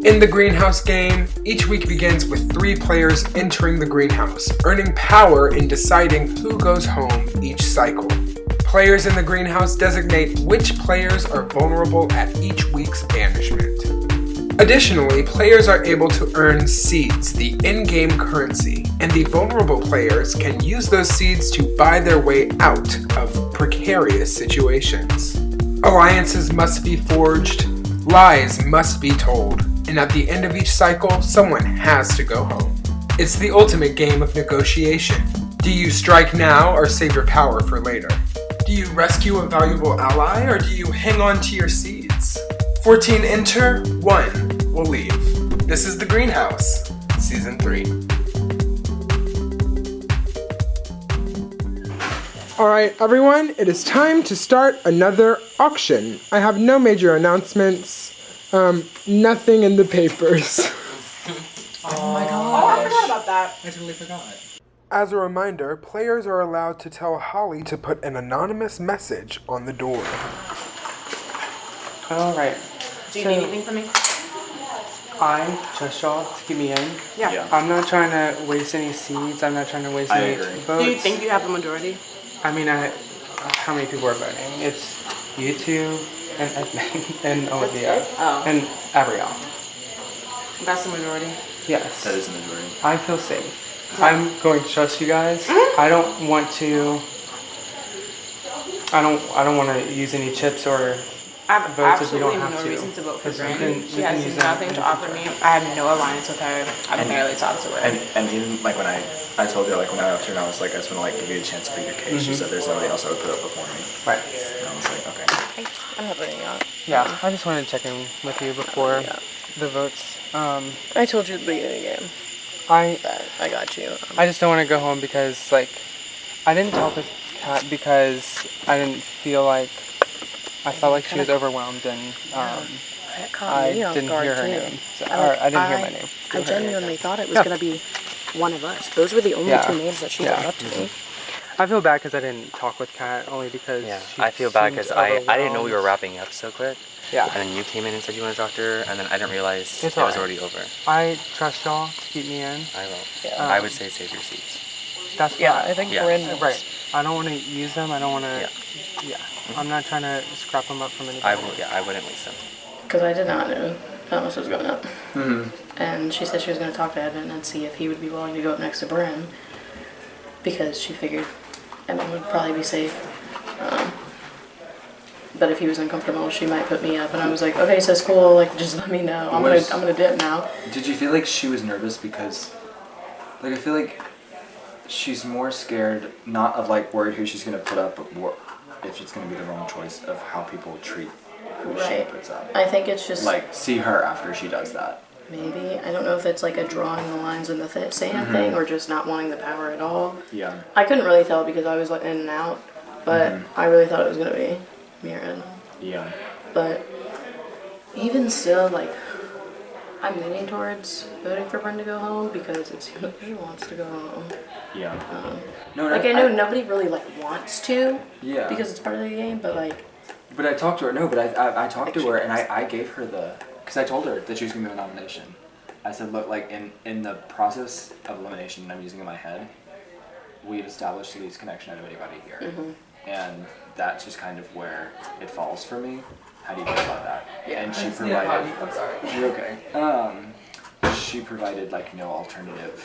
In the greenhouse game, each week begins with 3 players entering the greenhouse, earning power in deciding who goes home each cycle. Players in the greenhouse designate which players are vulnerable at each week's banishment. Additionally, players are able to earn seeds, the in-game currency, and the vulnerable players can use those seeds to buy their way out of precarious situations. Alliances must be forged, lies must be told, and at the end of each cycle, someone has to go home. It's the ultimate game of negotiation. Do you strike now or save your power for later? Do you rescue a valuable ally or do you hang on to your seeds? 14 enter, 1 will leave. This is The Greenhouse, Season 3. Alright everyone, it is time to start another auction. I have no major announcements. Nothing in the papers. Oh my god. Oh, I forgot about that. I totally forgot. As a reminder, players are allowed to tell Holly to put an anonymous message on the door. Alright. Do you need anything from me? I trust y'all to get me in. Yeah. I'm not trying to waste any seeds. I'm not trying to waste any votes. Do you think you have the majority? I mean, how many people are voting? It's you two and Edmund and Olivia and Abrielle. That's the majority. Yes. That is the majority. I feel safe. I'm going to trust you guys. I don't want to. I don't want to use any chips or I have votes if we absolutely don't have no to. reason to vote for 'Cause we Bryn. can She has use that nothing in to the offer me. I have no alliance with her. I barely talk to her. And even like when I told her like when I asked her and I was like I just want to like give you a chance to plead your case. She said there's nobody else that would put up before me. Right. And I was like okay. I'm not voting out. Yeah. I just wanted to check in with you before the votes. I told you at the beginning of the game I that I got you. I just don't want to go home because like I didn't talk with Kat because I didn't feel like I felt like she was overwhelmed and I didn't hear her name. So, or I didn't hear my name. I genuinely thought it was going to be one of us. Those were the only two names that she brought up to me. I feel bad because I didn't talk with Kat only because she I feel bad because seemed I didn't know we were overwhelmed. wrapping up so quick. Yeah. And then you came in and said you wanted to talk to her, and then I didn't realize It's it was alright. already over. I trust y'all to keep me in. I will. Yeah. I would say save your seats. That's Yeah, fine. I think Yeah. Bryn Right. I don't want to use them. I don't want to. Yeah. I'm not trying to scrap them up from anybody. I wouldn't waste them. Because I did not know Thomas was going up. And she said she was going to talk to Evan and see if he would be willing to go up next to Bryn. Because she figured Evan would probably be safe. But if he was uncomfortable, she might put me up. And I was like, okay, so it's cool. Like, just let me know. I'm gonna dip now. Did you feel like she was nervous because like I feel like she's more scared not of like worried who she's gonna put up, but more if it's gonna be the wrong choice of how people treat who she Right. puts up. I think it's just Like see her after she does that. maybe. I don't know if it's like a drawing the lines in the sand thing or just not wanting the power at all. Yeah. I couldn't really tell because I was like in and out, but I really thought it was gonna be Mirren. Yeah. But even still, like, I'm leaning towards voting for Bryn to go home because it seems like she wants to go home. Yeah. No, Like, I know nobody really like wants to Yeah. because it's part of the game, but like, But I talked to her. No, but I talked to her and I gave her because I told her that she was gonna be the nomination. I said, look, like in the process of elimination I'm using in my head, we've established the least connection out of anybody here, and that's just kind of where it falls for me. How do you feel about that? Yeah. And she provided. I'm sorry. You're okay. She provided like no alternative.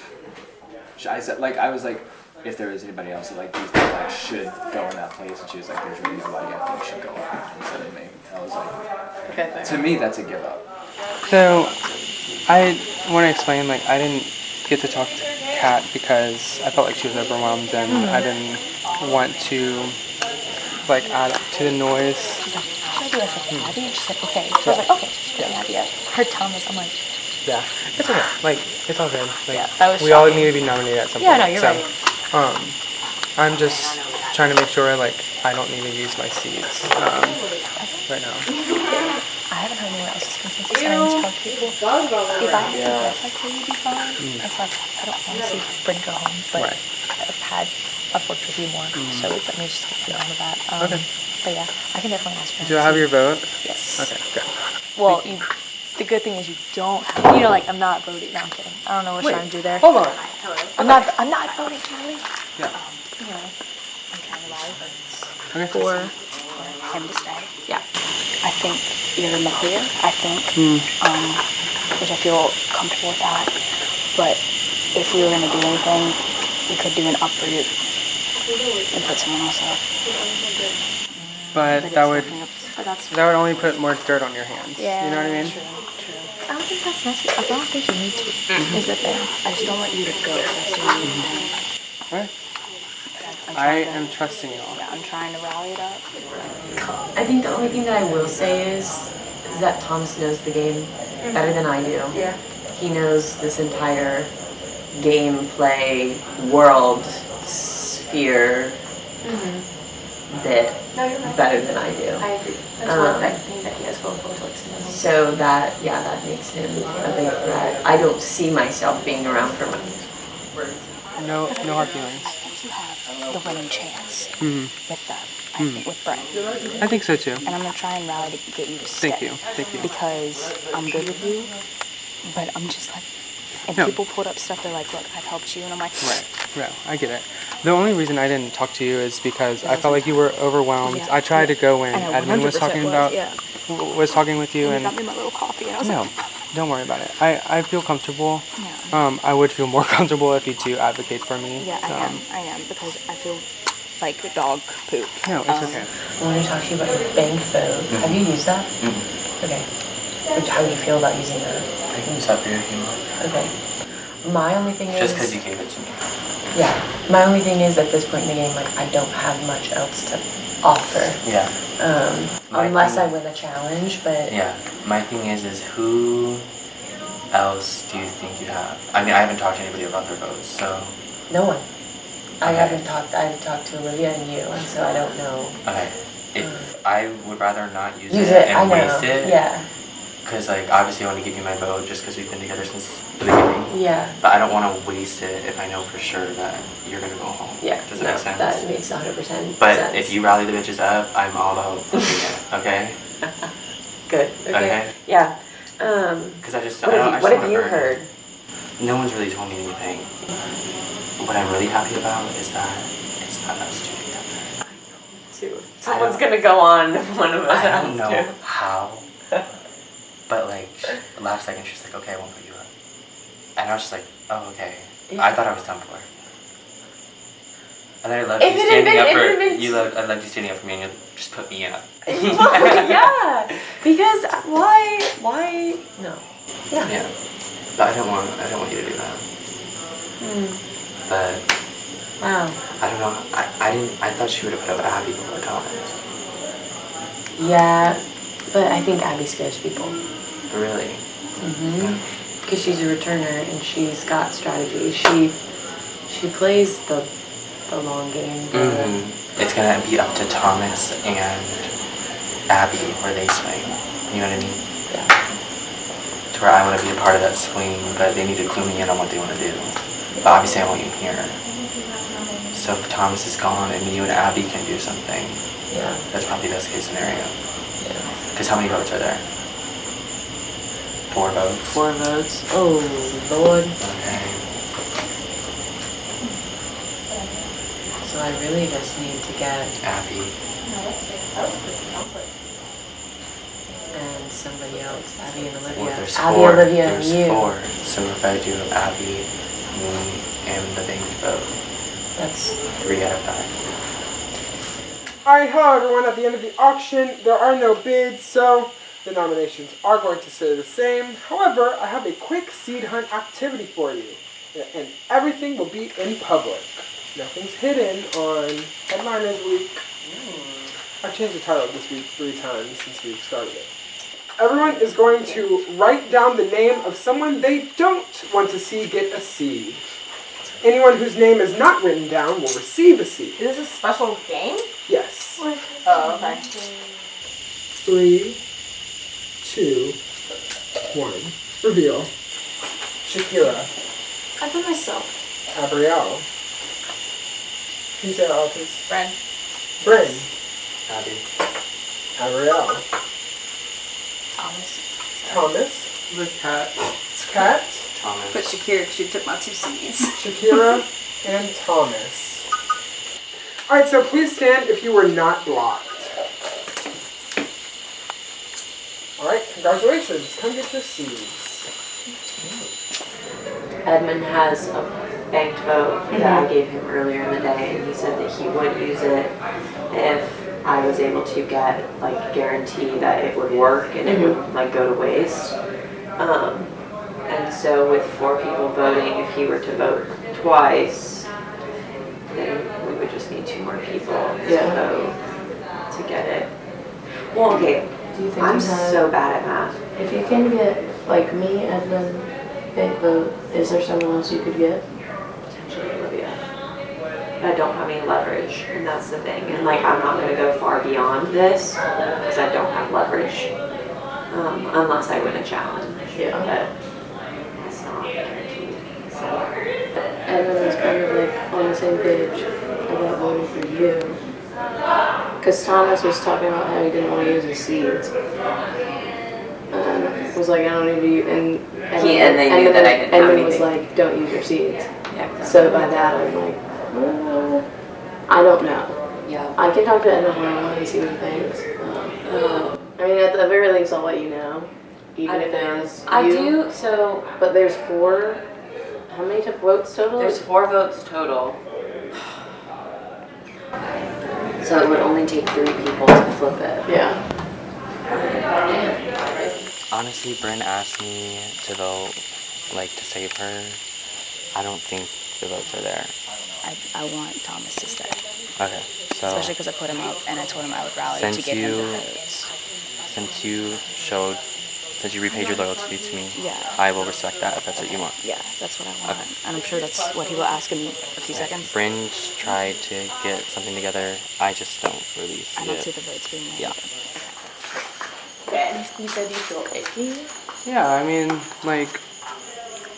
I said I was like, if there was anybody else that like you think like should go in that place, and she was like, there's really nobody I think should go instead of me. I was like, okay, fair. to me that's a give up. So, I want to explain, like, I didn't get to talk to Kat because I felt like she was overwhelmed and I didn't want to, like, add to the noise. She's like, should I do this with Abby? And she said, okay. She was like, okay. She's putting Abby up. Her tongue was, I'm like, Yeah, it's okay. Like, it's all good. Like, Yeah, that was we all shocking. need to be nominated at some Yeah, point. no, you're right. I'm just trying to make sure, like, I don't need to use my seeds right now. I haven't heard anyone else's consensus on this talk to people. If I had to guess, I'd say you'd be fine. It's like, I don't want to see Bryn go home, but Right. I've worked with you more, so it's, let me just get through all of that. Okay. But yeah, I can definitely ask her. Do I have your vote? Yes. Okay, good. Well, you the good thing is you don't have, like, I'm not voting. No, I'm kidding. I don't know what we're trying to do there. Hold on. I'm not voting, Charlie. Yeah. I'm trying to rally votes Okay. for him to stay. Yeah. I think you're in the clear. I think, which I feel comfortable with that. But if we were going to do anything, we could do an uproot and put someone else up. But that would that's only put more dirt on your hands. yeah. You know what I mean? True. I don't think that's necessary. I don't think you need to. Is the thing. I just don't want you to go. That's the only thing. Alright. I'm I trying to- am trusting y'all. Yeah, I'm trying to rally it up. I think the only thing that I will say is that Thomas knows the game better than I do. Yeah. He knows this entire gameplay world sphere bit No, you're right. better than I do. I agree. That's one thing that he has going for him. So that makes him a big threat. I don't see myself being around for money. No hard feelings. I think you have the winning chance with them. I think with Brent. I think so too. And I'm gonna try and rally to get you to stay. Thank you. Because I'm good with you, but I'm just like, and No. people pulled up stuff. They're like, "Look, I've helped you," and I'm like, Right, I get it. The only reason I didn't talk to you is because I felt like you were overwhelmed. Yeah, I tried to go when I know, Edmund was 100% talking was, about, yeah. was talking with you, You and got me my little coffee, and I was no, like, don't worry about it. I feel comfortable. Yeah. I would feel more comfortable if you two advocate for me. "Yeah, I am," because I feel like dog poop. No, it's okay. I want to talk to you about your bank phone. Have you used that? Okay. How do you feel about using that? I can use that for you if you want. Okay. My only thing is... Just because you gave it to me. Yeah. My only thing is at this point in the game, like, I don't have much else to offer. Yeah. My Unless I thing- win a challenge, but... Yeah. My thing is who else do you think you have? I mean, I haven't talked to anybody about their votes, so... No one. Okay. I've talked to Olivia and you, and so I don't know. Okay. If I would rather not use Use it it, I and know. waste it. Yeah. Because, like, obviously I want to give you my vote just because we've been together since the beginning. Yeah. But I don't want to waste it if I know for sure that you're going to go home. Yeah. Does that make sense? That makes 100% But sense. if you rally the bitches up, I'm all about flipping it, okay? Good. Okay. Okay. Yeah. Because I just What I don't, I have just you wanna burn heard? it. No one's really told me anything. What I'm really happy about is that it's not us two together. Someone's gonna go on if one of us I don't has know to. how, but like last second she's like, okay, I won't put you up, and I was just like, oh okay. Yeah. I thought I was done for. And then I loved If you it had standing been- up if for it had been- you. I loved you standing up for me, and you just put me up. Yeah. Because why? No. Yeah. Yeah, but I don't want you to do that. But Wow. I don't know. I thought she would have put up Abby over Thomas. Yeah, but I think Abby scares people. Really? Because she's a returner and she's got strategy. She plays the long game. It's gonna be up to Thomas and Abby where they swing. You know what I mean? Yeah. To where I want to be a part of that swing, but they need to clue me in on what they want to do. But obviously I want you here. So if Thomas is gone and you and Abby can do something, Yeah. that's probably best case scenario. Yeah. Because how many votes are there? 4 votes? 4 votes. Oh Lord. Okay. So I really just need to get Abby. and somebody else. Abby and Olivia. Well, there's Abby, 4. Olivia, There's and you. 4. So if I do Abby, me, and the banked vote, That's 3 out of 5. Alright, hello everyone. At the end of the auction, there are no bids, so the nominations are going to stay the same. However, I have a quick seed hunt activity for you, and everything will be in public. Nothing's hidden on Headliners Week. I've changed the title this week 3 times since we've started it. Everyone is going to write down the name of someone they don't want to see get a seed. Anyone whose name is not written down will receive a seed. Is this a special game? Yes. Oh, okay. 3, 2, 1. Reveal. Shakira. I put myself. Gabrielle. Can you say that out, please? Bryn. Bryn. Abby. Gabrielle. Thomas. Thomas. The cat. It's Kat. Thomas. But Shakira, she took my 2 seeds. Shakira and Thomas. Alright, so please stand if you were not blocked. Alright, congratulations. Come get your seeds. Edmund has a banked vote that I gave him earlier in the day, and he said that he would use it if I was able to get, like, guarantee that it would work and it would, like, go to waste. And so with 4 people voting, if he were to vote twice, then we would just need 2 more people to vote to get it. Well, okay, Do you think I'm you have, so bad at math. if you can get, like, me, Edmund, bank vote, is there someone else you could get? Potentially Olivia. But I don't have any leverage, and that's the thing. And, like, I'm not going to go far beyond this because I don't have leverage unless I win a challenge. Yeah. But it's not guaranteed. So. Edmund was kind of like on the same page about voting for you. Because Thomas was talking about how he didn't want to use his seeds. And was like, I don't need to use, and they knew that I didn't have Edmund was anything. like, don't use your seeds. Yeah, exactly. So by that I'm like, I don't know. Yeah. I can talk to Edmund tomorrow and see what he thinks. I mean, at the very least, I'll let you know. Even if it is I you. do, so But there's 4. How many votes total? there's 4 votes total. So it would only take 3 people to flip it. Yeah. Honestly, Bryn asked me to vote, like, to save her. I don't think the votes are there. I want Thomas to stay. Okay, so Especially because I put him up and I told him I would rally Since to get him you- the votes. since you repaid your loyalty to me, Yeah. I will respect that if that's what you want. Yeah, that's what I want. Okay. And I'm sure that's what he will ask in a few seconds. Bryn tried to get something together. I just don't really see I don't see it. the votes being made. Yeah. Ben, you said you feel icky? Yeah, I mean, like,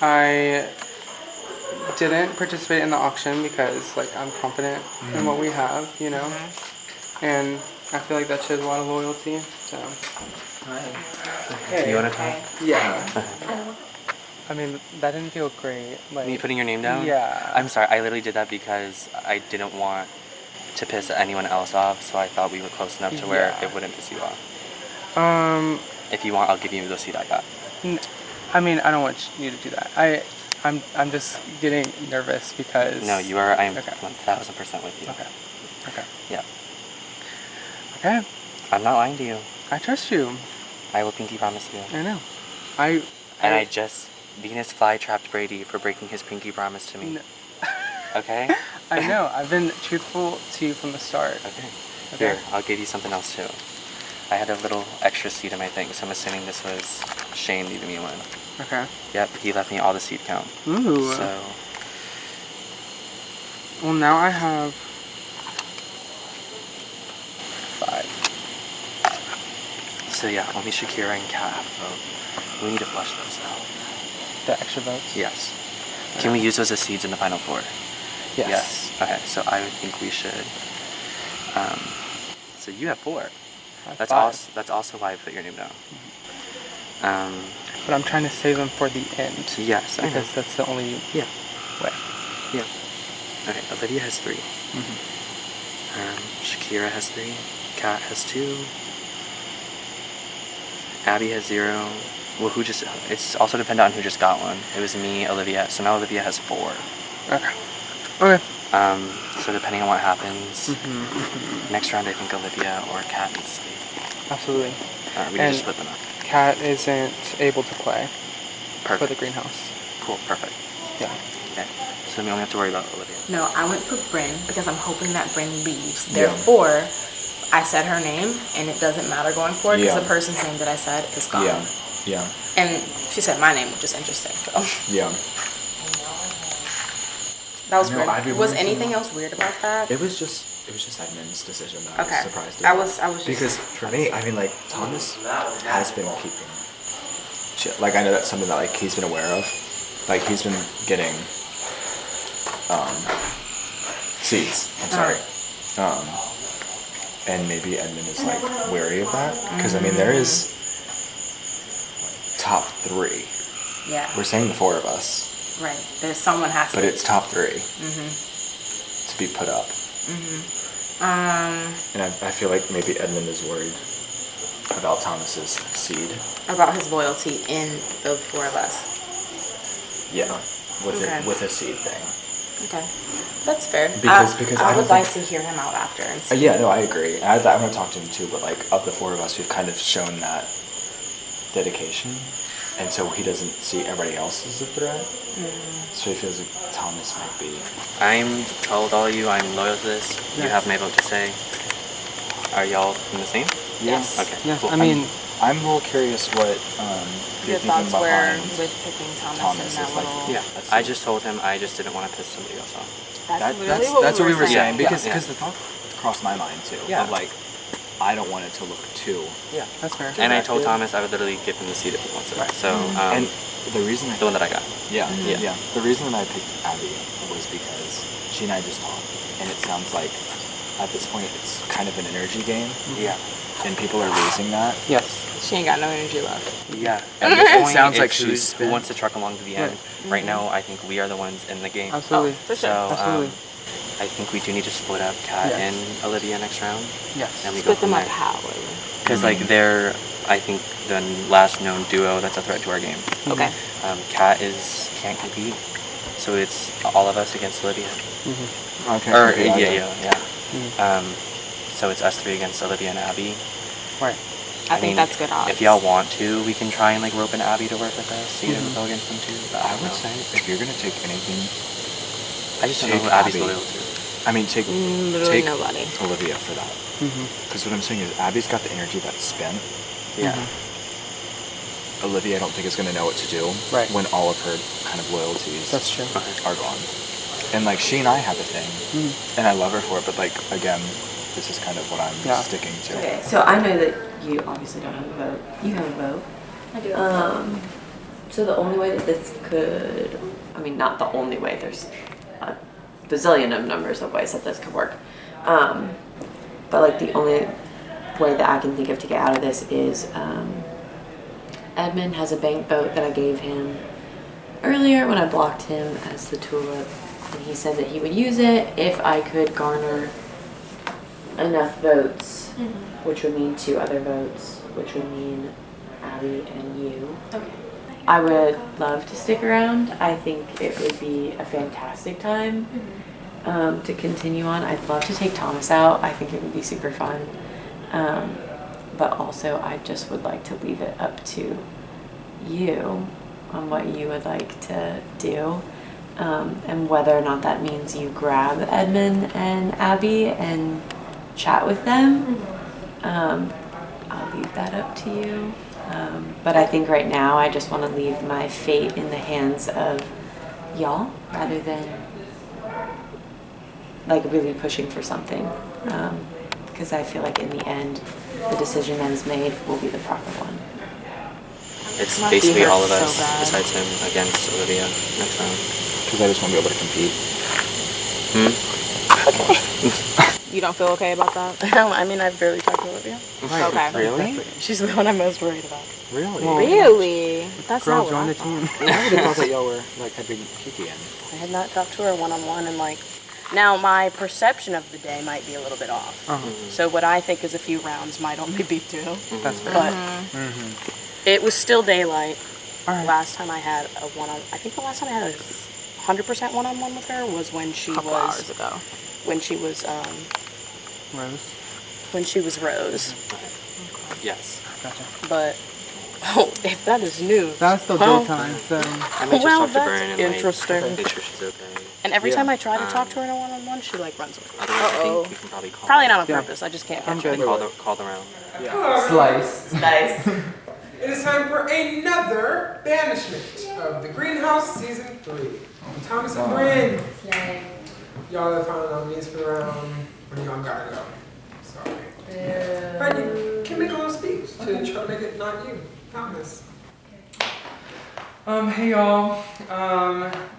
I didn't participate in the auction because, like, I'm confident in what we have, you know? And I feel like that shows a lot of loyalty, so. You want to talk? Yeah. I mean, that didn't feel great. Like, Me putting your name down? Yeah. I'm sorry, I literally did that because I didn't want to piss anyone else off, so I thought we were close enough to where Yeah. it wouldn't piss you off. If If you want, I'll give you the seat I got. I mean, I don't want you to do that. I'm just getting nervous because. No, you are. I'm Okay. 1000% with you. Okay. Okay. Yeah. Okay. I'm not lying to you. I trust you. I will pinky promise you. I know. And I just Venus fly-trapped Brady for breaking his pinky promise to me. No. Okay? I know. I've been truthful to you from the start. Okay. Okay. Here, I'll give you something else too. I had a little extra seed in my thing, so I'm assuming this was Shane leaving me one. Okay. Yep, he left me all the seed count. Ooh. So, Well, now I have 5. so yeah, only Shakira and Kat have a vote. We need to flush those out. The extra votes? Yes. Can we use those as seeds in the final 4? Yes. Okay, so I would think we should. So you have 4. I have That's 5. that's also why I put your name down. But I'm trying to save them for the end. Yes, I know. Because that's the only Yeah. way. Yeah. Okay, Olivia has 3. Mm-hmm. Shakira has 3. Kat has 2. Abby has 0. Well, it's also dependent on who just got one. It was me, Olivia. So now Olivia has 4. Okay. Okay. So depending on what happens, Mm-hmm. next round I think Olivia or Kat needs to leave. Absolutely. We need And to split them up. Kat isn't able to play for Perfect. the greenhouse. Cool, perfect. Yeah. Okay. So then we only have to worry about Olivia. No, I went for Bryn because I'm hoping that Bryn leaves. Therefore, I said her name, and it doesn't matter going forward because Yeah. the person's name that I said is gone. Yeah. Yeah. And she said my name, which is interesting. So Yeah. that was I know, weird. I've been Was wondering anything else weird about that? It was just Edmund's decision that I Okay. was surprised I about. was just because for me, I mean, like Thomas has been keeping shit. Like I know that's something that like he's been aware of. Like he's been getting seeds. I'm sorry. And maybe Edmund is like wary of that because I mean there is top 3. Yeah. We're saying the 4 of us. Right. There's someone has to. But it's top 3 to be put up. And I feel like maybe Edmund is worried about Thomas's seed. About his loyalty in the 4 of us. Yeah, with a seed thing. Okay, that's fair. Because I would like to hear him out after and see. Yeah, no, I agree. I want to talk to him too, but like of the 4 of us, we've kind of shown that dedication, and so he doesn't see everybody else as a threat. So he feels like Thomas might be. I'm told all you, I'm loyal to this. Yeah. You have my vote to say. Are y'all in the same? Yes. Okay. Yeah, Cool. I mean, I'm a little curious what Your you're thinking thoughts were behind with picking Thomas Thomas in that is like, little. Yeah, I just told him I just didn't want to piss somebody else off. That's what we were saying. Yeah, Because yeah. the thought crossed my mind too. Yeah. Of like, I don't want it to look too. Yeah, that's fair. And I told Thomas I would literally give him the seat if he wants it. Right. So, And the reason the one that I got. Yeah, Yeah. The reason that I picked Abby was because she and I just talked, and it sounds like at this point it's kind of an energy game. Yeah. And people are losing that. Yes. She ain't got no energy left. Yeah. And At this it point, sounds like it's she's who wants to truck along to the end. Right now, I think we are the ones in the game. Absolutely. For sure. So, Absolutely. I think we do need to split up Kat Yeah. and Olivia next round. Yes. And we go Split from them up there. how? Because like they're, I think the last known duo that's a threat to our game. Okay. Kat can't compete, so it's all of us against Olivia. Okay. Or okay, yeah. So it's us 3 against Olivia and Abby. Right. I think that's good odds. If y'all want to, we can try and like rope an Abby to work with us, so you don't go against them too. But I don't would know. say if you're gonna take anything, I just don't know take who Abby's Abby. loyal to. I mean take Literally take nobody. Olivia for that. Because what I'm saying is Abby's got the energy that's spent. Yeah. Olivia, I don't think is gonna know what to do Right. when all of her kind of loyalties That's true. are gone. And like she and I have a thing, and I love her for it. But like again, this is kind of what I'm sticking to. Okay, so I know that you obviously don't have a vote. You have a vote. I do. So the only way that this could, I mean, not the only way, there's a bazillion of numbers of ways that this could work. But like the only way that I can think of to get out of this is Edmund has a bank vote that I gave him earlier when I blocked him as the tulip. And he said that he would use it if I could garner enough votes, which would mean 2 other votes, which would mean Abby and you. Okay. I would love to stick around. I think it would be a fantastic time to continue on. I'd love to take Thomas out. I think it would be super fun. But also I just would like to leave it up to you on what you would like to do. And whether or not that means you grab Edmund and Abby and chat with them, I'll leave that up to you. But I think right now I just want to leave my fate in the hands of y'all rather than like really pushing for something. Because I feel like in the end, the decision that is made will be the proper one. It's Might basically be hurt all of so us bad. besides him against Olivia next round. Because I just want to be able to compete. You don't feel okay about that? I mean, I've barely talked to Olivia. Okay. Really? She's the one I'm most worried about. Really? Really? That's Girl, not what join I the team. I would have thought that y'all were like had been Kiki in. I had not talked to her one-on-one, and like, now my perception of the day might be a little bit off. So what I think is a few rounds might only be 2. That's fair. But it was still daylight. All right. Last time I had a one-on, I think the last time I had a 100% one-on-one with her was when she couple was hours ago. when she was Rose. when she was Rose. Yes. Gotcha. But if that is news, That's still well, daytime, so. I might just Well, talk to that's Bern and interesting. like make sure she's okay. and every time I try to talk to her in a one-on-one, she like runs away. Otherwise, I think we can probably call. Probably not on Yeah. purpose. I just can't I'm catch her. good. Call the round. Slice. Nice. It is time for another banishment of the Greenhouse Season 3. Thomas and Bryn. Y'all are the final nominees for the round. When y'all gotta go. Sorry. But you can make a little speech to try to make it not you. Thomas. Hey y'all.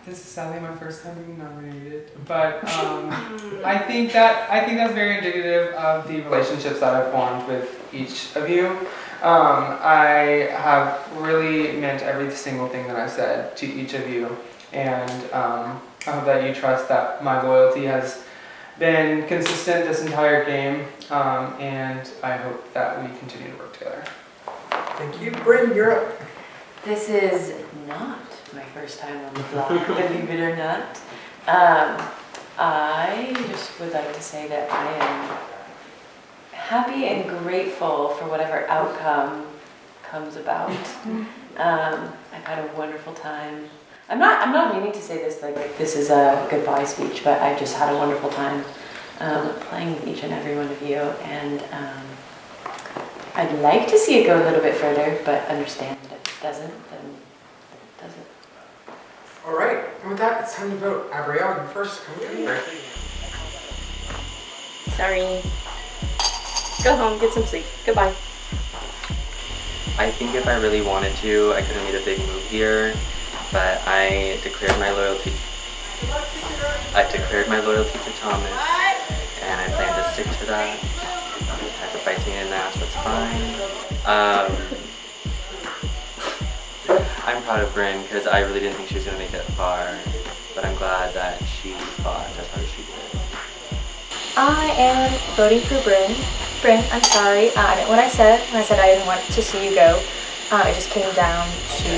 This is sadly my first time being nominated, but I think that's very indicative of the relationships that I've formed with each of you. I have really meant every single thing that I said to each of you, and I hope that you trust that my loyalty has been consistent this entire game, and I hope that we continue to work together. Thank you. Bryn, you're up. This is not my first time on the block, believe it or not. I just would like to say that I am happy and grateful for whatever outcome comes about. I've had a wonderful time. I'm not meaning to say this like this is a goodbye speech, but I've just had a wonderful time playing with each and every one of you, and I'd like to see it go a little bit further, but understand that if it doesn't, then it doesn't. All right, and with that, it's time to vote. Abrielle, you first. Come here. Sorry. Go home, get some sleep. Goodbye. I think if I really wanted to, I could have made a big move here, but I declared my loyalty. To Thomas, and I plan to stick to that. If it bites me in the ass, that's fine. I'm proud of Bryn because I really didn't think she was going to make it far, but I'm glad that she fought as hard as she did. I am voting for Bryn. Bryn, I'm sorry. I meant what I said when I said I didn't want to see you go. It just came down to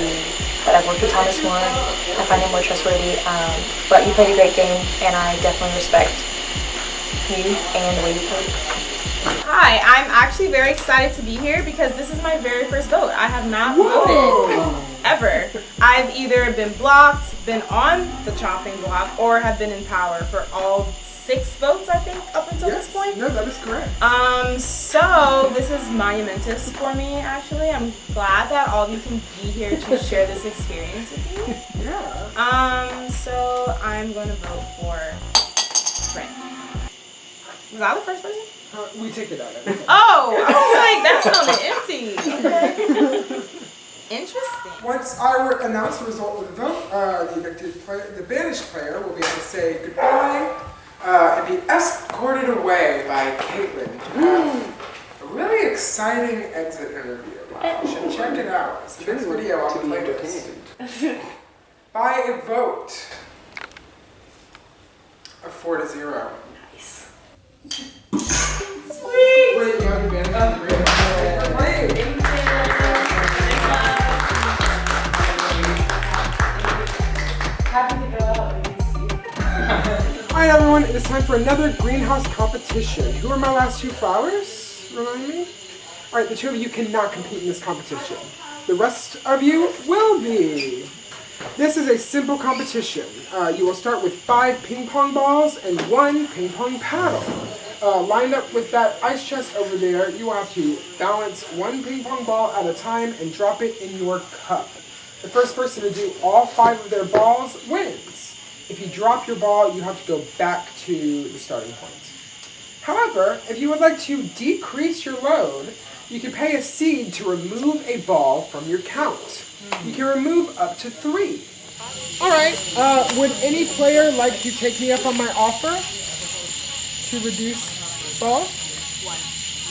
that I've worked with Thomas more. I find him more trustworthy. But you played a great game, and I definitely respect you and the way you played. Hi, I'm actually very excited to be here because this is my very first vote. I have not voted ever. I've either been blocked, been on the chopping block, or have been in power for all 6 votes, I think, up until this point. No, that is correct. So this is monumentous for me, actually. I'm glad that all of you can be here to share this experience with me. Yeah. So I'm going to vote for Bryn. Was I the first person? We take it out. Oh, I was like, that sounded empty. Okay. Interesting. Once I announce the result of the vote, the evicted player, the banished player, will be able to say goodbye and be escorted away by Caitlin to have a really exciting exit interview. Wow, you should check it out. It's the next video on the playlist. By a vote of 4-0. Nice. Sweet! Great, you have your banished. Great. Thank you. Happy to go out. Alright everyone, it is time for another greenhouse competition. Who are my last 2 flowers? Remind me? Alright, the 2 of you cannot compete in this competition. The rest of you will be. This is a simple competition. You will start with 5 ping pong balls and 1 ping pong paddle. Lined up with that ice chest over there, you will have to balance 1 ping pong ball at a time and drop it in your cup. The first person to do all 5 of their balls wins. If you drop your ball, you have to go back to the starting point. However, if you would like to decrease your load, you can pay a seed to remove a ball from your count. You can remove up to 3. Alright, would any player like to take me up on my offer to reduce balls?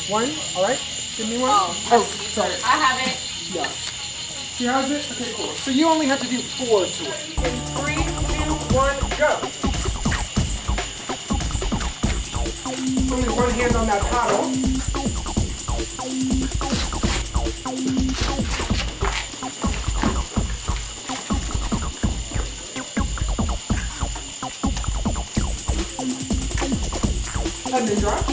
1. Alright, give me 1. Oh, sorry. I have it. Yeah. She has it? Okay, cool. So you only have to do 4 to win. In 3, 2, 1, go. Only 1 hand on that paddle. And then drop.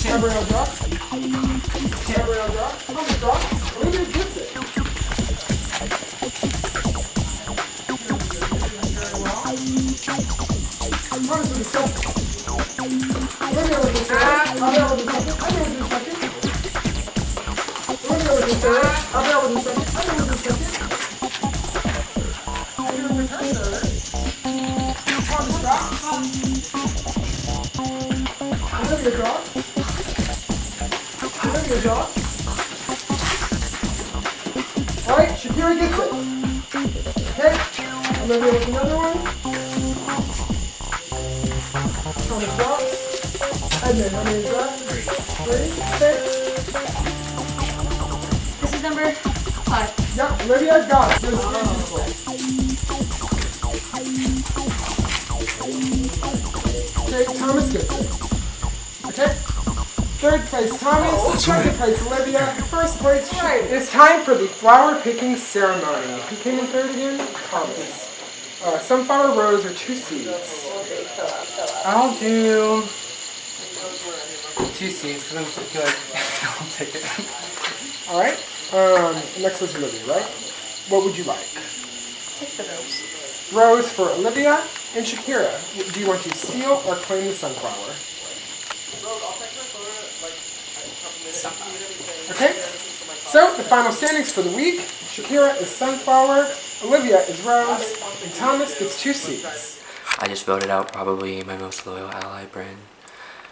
Abrielle drop. Abrielle drop. How many drops? Olivia gets it. Thomas with the second. Olivia with the third. Abrielle with the second. Abrielle with the second. Olivia with the third. Abrielle with the second. Abrielle with the second. Olivia with her third. Thomas drops. Olivia drops. Olivia drops. Alright, Shakira gets it. Okay, Olivia with another one. Thomas drops. Edmund, how many drops? 3, 6. Who's number 5? Yeah, Olivia got it. Okay, Thomas gets it. Okay? Third place, Thomas. Second place, Olivia. First place, Shane. It's time for the flower picking ceremony. Who came in third again? Thomas. Sunflower, rose, or 2 seeds? I'll do 2 seeds because I feel like I'll take it. All right. Next was Olivia, right? What would you like? Take the rose. Rose for Olivia and Shakira. Do you want to steal or claim the sunflower? Okay. So the final standings for the week: Shakira is sunflower, Olivia is rose, and Thomas gets 2 seats. I just voted out probably my most loyal ally, Bryn.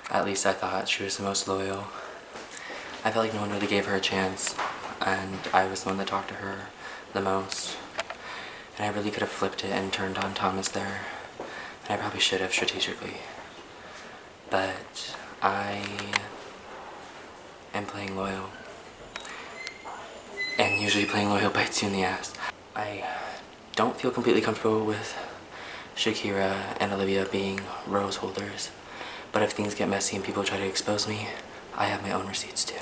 At least I thought she was the most loyal. I felt like no one really gave her a chance, and I was the one that talked to her the most. And I really could have flipped it and turned on Thomas there. And I probably should have strategically. But I am playing loyal. And usually playing loyal bites you in the ass. I don't feel completely comfortable with Shakira and Olivia being rose holders. But if things get messy and people try to expose me, I have my own receipts too.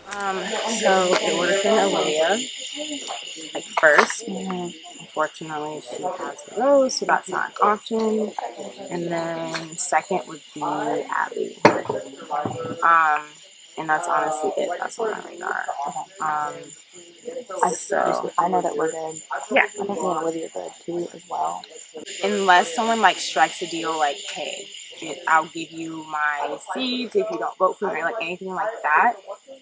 So it would have been Olivia, like first. Unfortunately, she has the rose, so that's not an option. And then second would be Abby. And that's honestly it. That's on my radar. I know that we're good. Yeah. I think me and Olivia are good too as well. Unless someone like strikes a deal like, hey, I'll give you my seeds if you don't vote for me, like anything like that,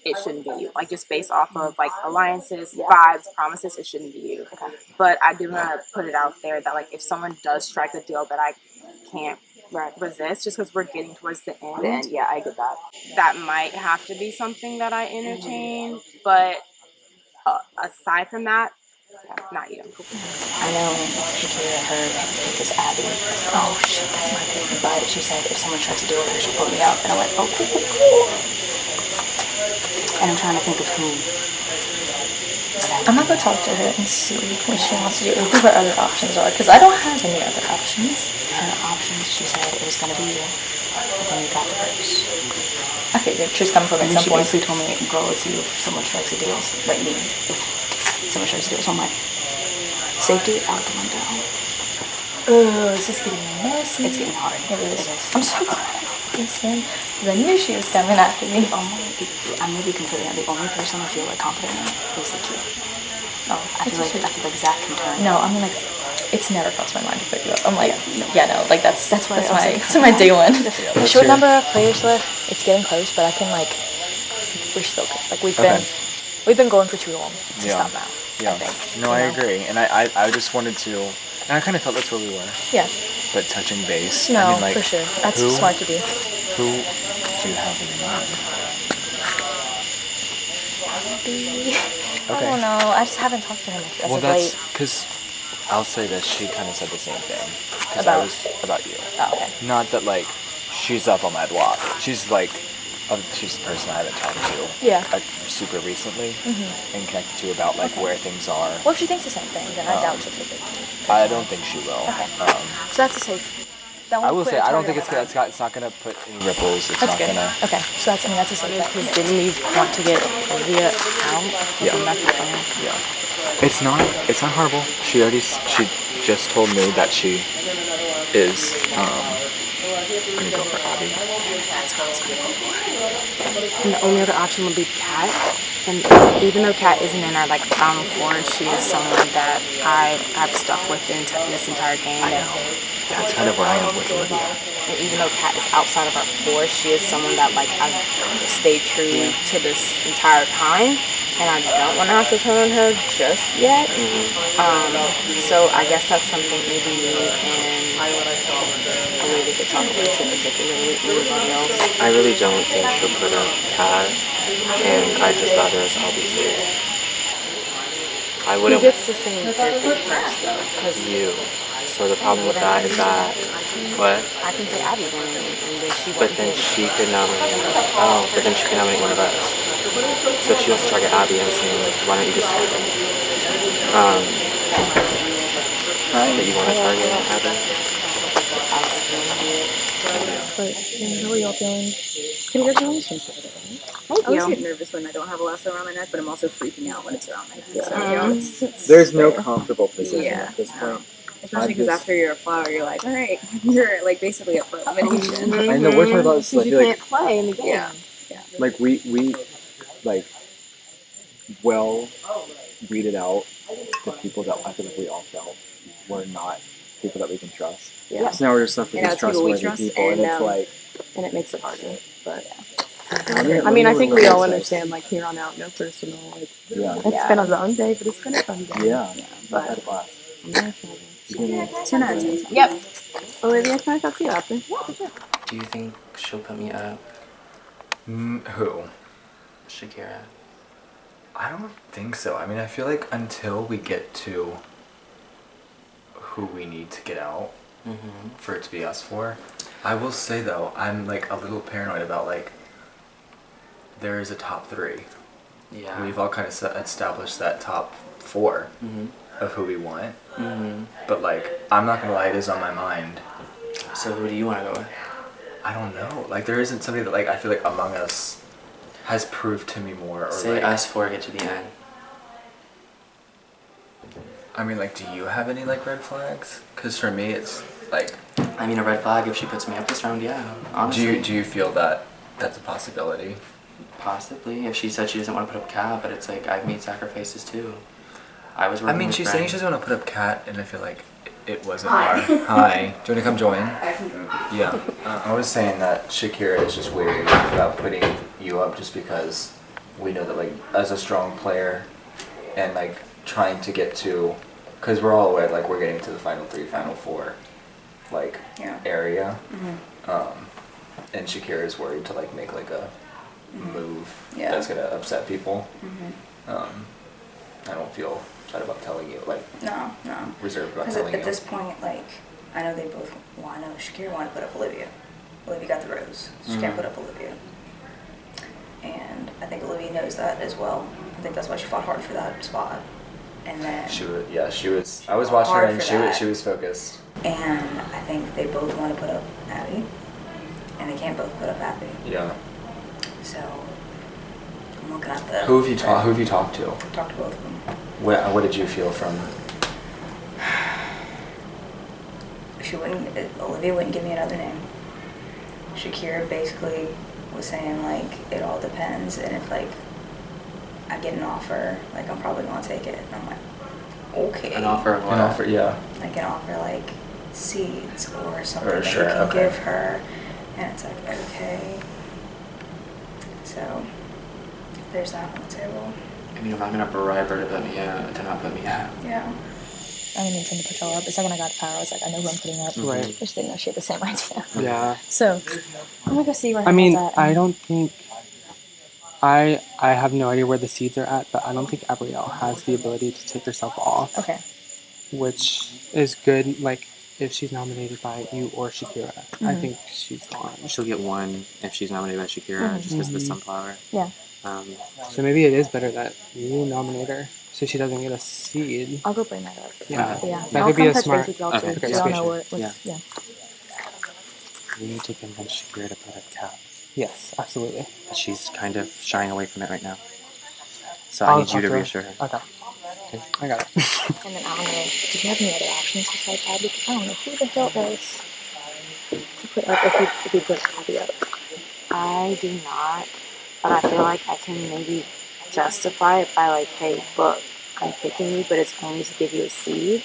it shouldn't be you. Like just based off of like alliances, vibes, promises, it shouldn't be you. Okay. But I do want to put it out there that like if someone does strike a deal that I can't resist, just because we're getting towards the end, Yeah, I get that. that might have to be something that I entertain. But aside from that, not you. I know Shakira heard this Abby. Oh shit, that's my favorite. But she said if someone tries to deal with her, she'll put me out. And I went, oh, cool, cool, cool. And I'm trying to think of who. I'm gonna go talk to her and see what she wants to do, or who her other options are, because I don't have any other options. Her options, she said it was gonna be you. But then you got the rose. I figured she was coming from at And then some she point. basically told me, girl, it's you if someone strikes a deal. Like me, if someone strikes a deal. So I'm like, safety out the window. Oh, it's just getting messy. It's getting hard. It is. I'm so glad this one, because I knew she was coming after me. I'm gonna be completely honest. The only person I feel like confident in is the kid. Oh, I feel like Zach can turn. No, I mean like, it's never crossed my mind to put you up. I'm like, yeah, no, like that's why my day one. The short number of players left. It's getting close, but I can like, we're still good. Like we've been going for too long to stop now. Yeah. I think, No, I agree, and I just wanted to, and I kind of felt that's where we were. Yeah. But touching base. No, I mean, like, for sure. That's who, smart to do. Who do you have in mind? I don't know. I just haven't talked to him as Well, of that's late. because I'll say this. She kind of said the same thing. Because About? I was about you. Oh, okay. Not that like she's up on my block. She's like, she's the person I haven't talked to. Yeah. Super recently and connected to about like where things are. Well, if she thinks the same thing, then I doubt she'll take it. I don't think she will. Okay. So that's a safe. I will say I don't think it's not gonna put any ripples. It's That's not good. gonna. Okay, so that's a safe bet. Because didn't we want to get Olivia out? Yeah. Yeah. It's not horrible. She just told me that she is gonna go for Abby. That's what I was going to go for. And the only other option would be Kat. And even though Kat isn't in our like final four, she is someone that I've stuck with this entire game. I know. That's kind of where I am with Olivia. And even though Kat is outside of our four, she is someone that like I've stayed true to this entire time. And I don't want to have to turn on her just yet. So I guess that's something maybe me and Olivia could talk about, particularly everybody else. I really don't think she'll put up Kat, and I just rather us all be safe. I wouldn't. Who gets the same character first though? Because You. So the problem with that is that what? I can say Abby then, and then she. But then she could nominate. Oh, but then she could nominate one of us. So if she wants to target Abby, I'm saying, why don't you just target that you want to target Abby? But how are y'all feeling? Congratulations. Thank I always you. get nervous when I don't have a lasso around my neck, but I'm also freaking out when it's around my neck. So, you know, it's There's no fair. comfortable position Yeah, at this point. especially because after you're a flower, you're like, all right, you're like basically up for elimination. And the worst part about this is I You feel can't like play in the game. Yeah. like we like well weeded out the people that I feel like we all felt were not people that we can trust. Yeah. So now we're just left with Yeah, these it's people we trustworthy trust, people, and and, it's like and it makes it harder. But I I mean, I think we all understand, like, here on out, no personal, like, Yeah. it's been a long day, but it's been a fun day. Yeah. But I had a blast. I'm not excited. You can- 10 out of 10. Yep. Olivia, can I talk to you after? Do you think she'll put me up, Who? Shakira? I don't think so. I mean, I feel like until we get to who we need to get out for it to be us four, I will say though, I'm like a little paranoid about like there is a top three. Yeah. We've all kind of established that top four of who we want. But like, I'm not gonna lie, it is on my mind. So who do you want to go with? I don't know. Like, there isn't somebody that like I feel like Among Us has proved to me more. Or Say like, us four get to the end. I mean, like, do you have any like red flags? Because for me, it's like. I mean, a red flag if she puts me up this round, yeah. Honestly. Do you feel that that's a possibility? Possibly. If she said she doesn't want to put up Cat, but it's like I've made sacrifices too. I was. I working mean, with she's Bren. saying she doesn't want to put up Cat, and I feel like it wasn't our. Hi. Do you want to come join? Yeah. I was saying that Shakira is just weary about putting you up just because we know that, like, as a strong player and, like, trying to get to, because we're all aware, like, we're getting to the final three, final four, like, area. And Shakira is worried to, like, make, like, a move that's going to upset people. I don't feel bad about telling you, like, No. reserved about Because telling you. at this point, like, I know they both want to. Shakira wanted to put up Olivia. Olivia got the rose. She can't put up Olivia. And I think Olivia knows that as well. I think that's why she fought hard for that spot. And then She was. I was watching her, hard and for she that. was focused. And I think they both want to put up Abby. And they can't both put up Abby. Yeah. So I'm looking at the. Who have you talked? Who have you talked to? Talked to both of them. What did you feel from? Olivia wouldn't give me another name. Shakira basically was saying, like, it all depends, and if, like, I get an offer, like, I'm probably gonna take it. And I'm like, okay. An offer of what? An offer, yeah. Like, an offer, like, seeds or something Or that sure, you can okay. give her. And it's like, okay. So, there's that on the table. I mean, if I'm gonna bribe her to put me out, to not put me out. Yeah. I didn't intend to put y'all up. The second I got the power, I was like, I know who I'm putting up. Right. I just didn't know she had the same idea. Yeah. So, I'm gonna go see where I mean, at. I don't think. I have no idea where the seeds are at, but I don't think Abrielle has the ability to take herself off. Okay. Which is good, like, if she's nominated by you or Shakira. I think she's gone. She'll get one if she's nominated by Shakira, just because of the sunflower. Yeah. So maybe it is better that you nominate her, so she doesn't get a seed. I'll go bring that up. Yeah. Yeah. That I'll could be come a touch smart. base with y'all too, Okay, so yeah. y'all know what's, Yeah. yeah. We need to convince Shakira to put up Cat. Yes, absolutely. But she's kind of shying away from it right now. So I'll I need you talk to her. reassure her. Okay. I got it. And then I don't know, did you have any other options besides Abby? Because I don't know who the hell else to put up if you put Abby up. I do not, but I feel like I can maybe justify it by like, hey, look, I'm picking you, but it's only to give you a seed.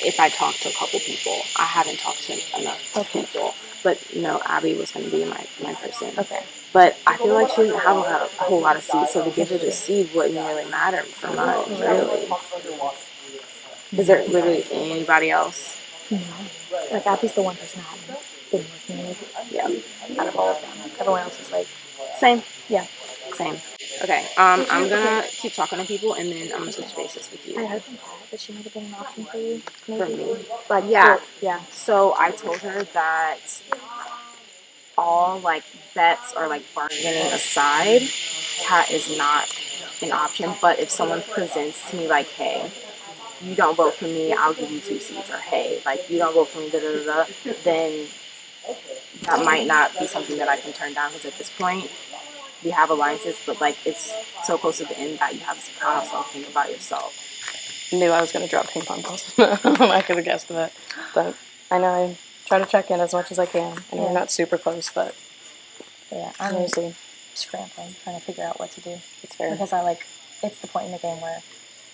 If I talk to a couple people, I haven't talked to enough people, but Abby was going to be my person. Okay. But I feel like she didn't have a whole lot of seeds, so to give her the seed wouldn't really matter for mine, really. Is there literally anybody else? Mm-hmm. Like, Abby's the one person I haven't been working with. Yeah. Out of all of them. Everyone else is like, Same. yeah. Same. Okay, I'm gonna keep talking to people, and then I'm gonna switch bases with you. I heard from Pat that she might have been an option for you. For Maybe. me. But yeah. Yeah. So I told her that all like bets or like bargaining aside, Cat is not an option. But if someone presents to me like, hey, you don't vote for me, I'll give you 2 seats, or hey, like you don't vote for me, then that might not be something that I can turn down, because at this point we have alliances, but like it's so close to the end that you have to also think about yourself. I knew I was going to drop ping pong balls. I could have guessed that. But I know I try to check in as much as I can. And we're not super close, but yeah, I'm mostly scrambling, trying to figure out what to do. It's fair. Because it's the point in the game where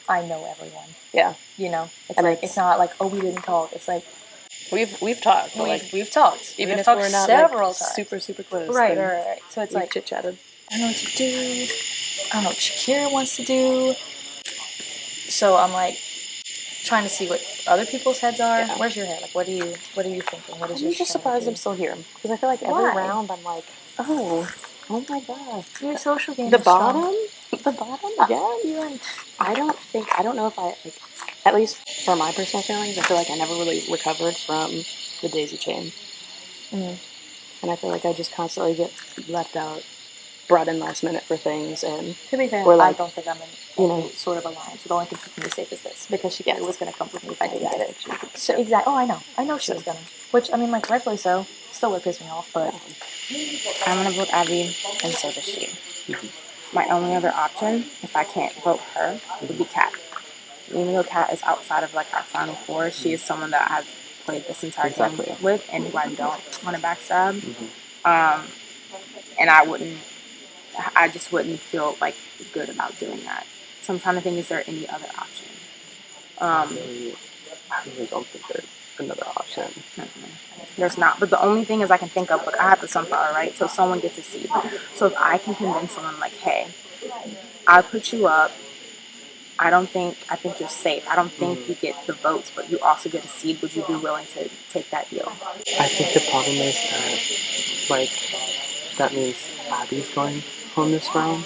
I know everyone. Yeah. You know? It's and like, it's not like, oh, we didn't talk. It's like, We've talked. We've talked. Even if talked we're not several like, times. super close. Right. So it's like chit-chatted. I don't know what to do. I don't know what Shakira wants to do. So I'm like trying to see what other people's heads are. Yeah. Where's your head? Like, what are you thinking? What is your? I'm just surprised I'm still here, because I feel like every round I'm like, oh my god, your social game. The bottom. Yeah. I don't know if I like. At least for my personal feelings, I feel like I never really recovered from the daisy chain. And I feel like I just constantly get left out, brought in last minute for things. And to be fair, I don't think I'm in any sort of alliance. The only thing keeping me safe is this, because she was going to come with me if I didn't get it. So exactly. Oh, I know she was going to. Which, I mean, like, rightfully so. Still would piss me off, but I'm going to vote Abby, and so does she. My only other option, if I can't vote her, would be Kat. Even though Kat is outside of like our final 4, she is someone that I've played this entire game with, and who I don't want to backstab. And I just wouldn't feel like good about doing that. So I'm trying to think, is there any other option? I really don't think there's another option. There's not. But the only thing is I can think of, like, I have the sunflower, right? So someone gets a seed. So if I can convince someone like, hey, I'll put you up. I think you're safe. I don't think you get the votes, but you also get a seed. Would you be willing to take that deal? I think the problem is that, like, that means Abby's going home this round,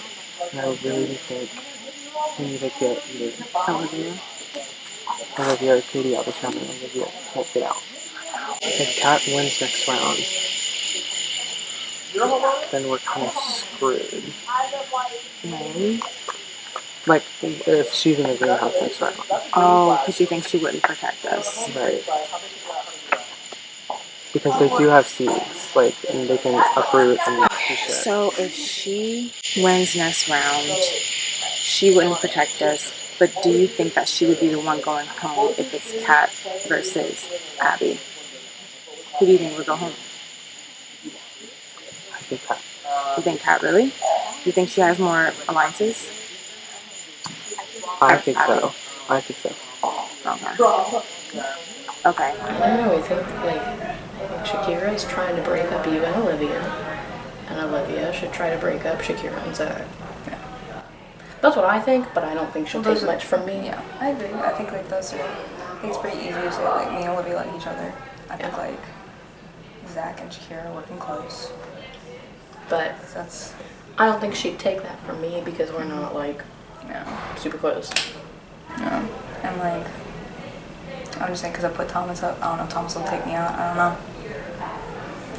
and I really think we need to get Olivia or Katie out this round, and Olivia won't get out. If Kat wins next round, then we're kind of screwed. Maybe. Like, if she's in the greenhouse next round. Oh, because you think she wouldn't protect us. Right. Because they do have seeds, like, and they can uproot and do shit. So if she wins next round, she wouldn't protect us, but do you think that she would be the one going home if it's Kat versus Abby? Who do you think would go home? I think Kat. You think Kat, really? You think she has more alliances? I think so. Okay. I don't know. I think Shakira is trying to break up you and Olivia should try to break up Shakira and Zach. Yeah. That's what I think, but I don't think she'll take much from me. Yeah, I agree. I think like I think it's pretty easy to say like me and Olivia like each other. I think like Zach and Shakira are working close. But I don't think she'd take that from me because we're not like super close. No. And like, I'm just saying because I put Thomas up. I don't know if Thomas will take me out. I don't know.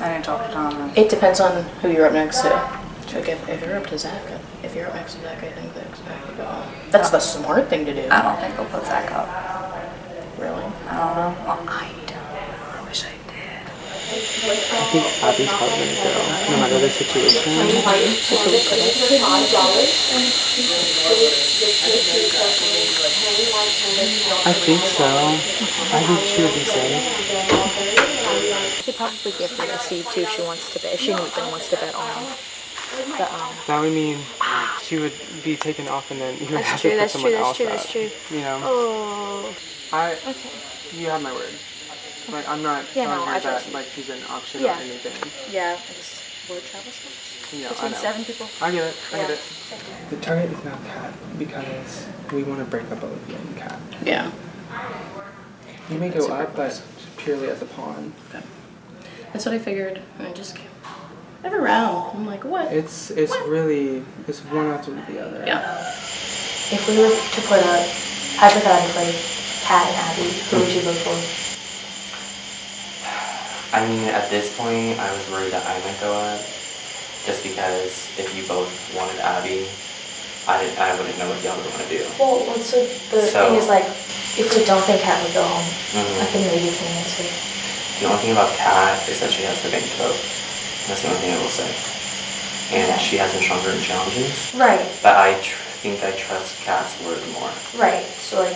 I didn't talk to Thomas. It depends on who you're up next to. Like if you're up to Zach, I think Zach would go home. That's the smart thing to do. I don't think they'll put Zach up. Really? I don't know. Well, I don't know. I wish I did. I think Abby's probably going to go, no matter the situation. I think so. I think she would be safe. She'd probably give her a seed too if she wants to bet. If she needs and wants to bet on that would mean she would be taken off, and then you would have to put someone else up. That's true. You know. Oh. Okay. You have my word. Like, I'm not telling her that like she's an option or anything. Yeah. I just word travels fast. You know, between 7 people. I get it. The target is now Kat because we want to break up Olivia and Kat. Yeah. You may go up, but purely as a pawn. Okay. That's what I figured. I just every round, I'm like, what? It's one after the other. Yeah. If we were to put up, hypothetically, Kat and Abby, who would you vote for? I mean, at this point, I was worried that I might go up. just because if you both wanted Abby, I wouldn't know what y'all would want to do. Well, so the thing is, like, if we don't think Kat would go home, I think maybe can answer. The only thing about Kat is that she has the banked vote. That's the only thing I will say. And she has been stronger in challenges. Right. But I think I trust Kat's word more. Right. So, like,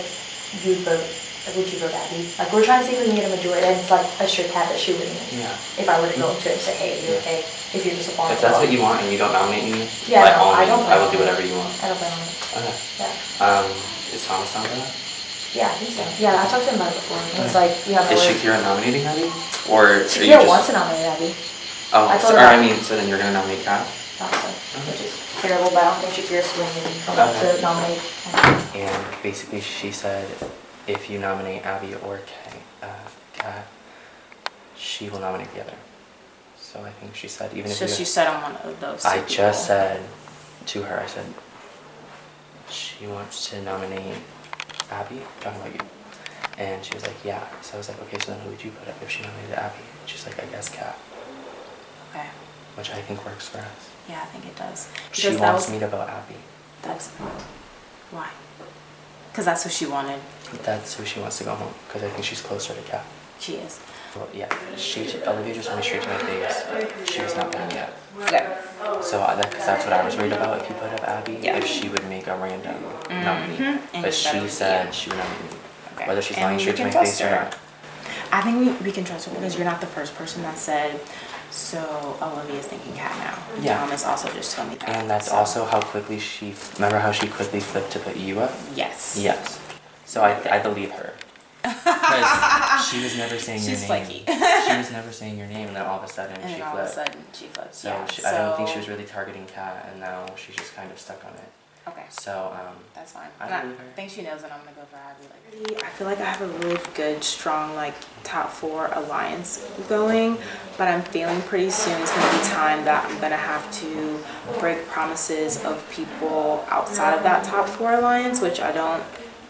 you vote. Like, would you vote Abby? Like, we're trying to see if we can get a majority, and it's like a sure Kat that she wouldn't. Yeah. If I were to go up to her and say, hey, you're okay. If you're disappointed. If that's what you want and you don't nominate me, yeah, by no, all I means, don't I will do whatever you want. I don't plan on it. Okay. Yeah. Is Thomas on that? Yeah, I think so. Yeah, I talked to him about it before. And it's like, you have Is no Shakira nominating Abby? Or Shakira wants to nominate Abby. Oh, I told so, her or that. I mean, so then you're gonna nominate Kat? Which is terrible, but I don't think Shakira's willing to nominate. And basically she said, if you nominate Abby or Kat, she will nominate the other. So I think she said, even if So she said I'm one of those. I just said to her, I said, she wants to nominate Abby, talking about you. And she was like, yeah. So I was like, okay, so then who would you put up if she nominated Abby? And she's like, I guess Kat. Okay. Which I think works for us. Yeah, I think it does. She Because wants me to vote Abby. That's why. Because that's who she wanted. That's who she wants to go home, because I think she's closer to Kat. She is. Well, yeah, Olivia just told me straight to my face. She was not putting me up. Okay. So because that's what I was worried about. If you put up Abby, if she would make a random nominee, but she said she would nominate me, whether she's lying straight to my face or not. I think we can trust her because you're not the first person that said. So Olivia's thinking Kat now. Yeah. Thomas also just told me that. And that's also how quickly remember how she quickly flipped to put you up? Yes. Yes. So I believe her. Because she was never saying your name. She's flaky. She was never saying your name, and then all of a sudden she flipped. all of a sudden she flipped. So, Yeah. I don't think she was really targeting Kat, and now she's just kind of stuck on it. Okay. So that's fine. I And believe her. I think she knows that I'm gonna go for Abby. Like, I feel like I have a really good, strong, like top 4 alliance going, but I'm feeling pretty soon it's gonna be time that I'm gonna have to break promises of people outside of that top 4 alliance, which I don't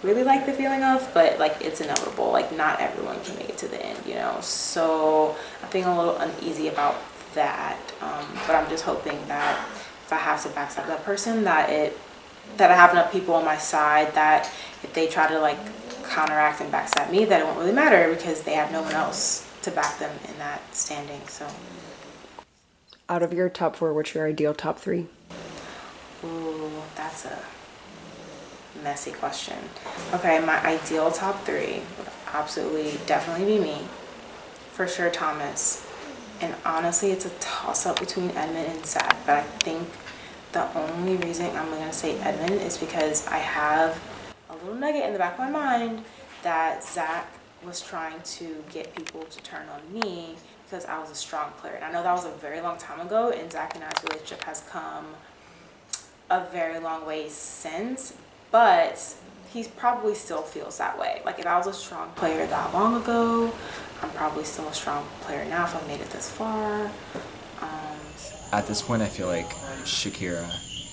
really like the feeling of, but like it's inevitable. Like not everyone can make it to the end, you know. So I'm feeling a little uneasy about that, but I'm just hoping that if I have to backstab that person, that I have enough people on my side that if they try to like counteract and backstab me, that it won't really matter because they have no one else to back them in that standing. So out of your top 4, what's your ideal top 3? ooh, that's a messy question. Okay, my ideal top 3 would absolutely definitely be me, for sure Thomas, and honestly it's a toss-up between Edmund and Zach, but I think the only reason I'm gonna say Edmund is because I have a little nugget in the back of my mind that Zach was trying to get people to turn on me because I was a strong player, and I know that was a very long time ago, and Zach and I's relationship has come a very long way since, but he probably still feels that way. Like if I was a strong player that long ago, I'm probably still a strong player now if I made it this far. At this point, I feel like Shakira,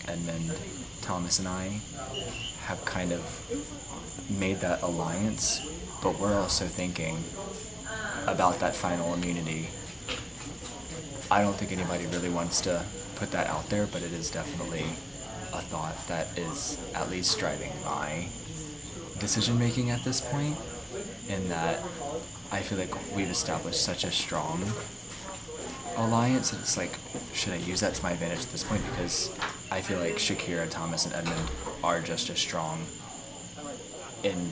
Edmund, Thomas, and I have kind of made that alliance, but we're also thinking about that final immunity. I don't think anybody really wants to put that out there, but it is definitely a thought that is at least driving my decision making at this point, in that I feel like we've established such a strong alliance, and it's like, should I use that to my advantage at this point? Because I feel like Shakira, Thomas, and Edmund are just as strong in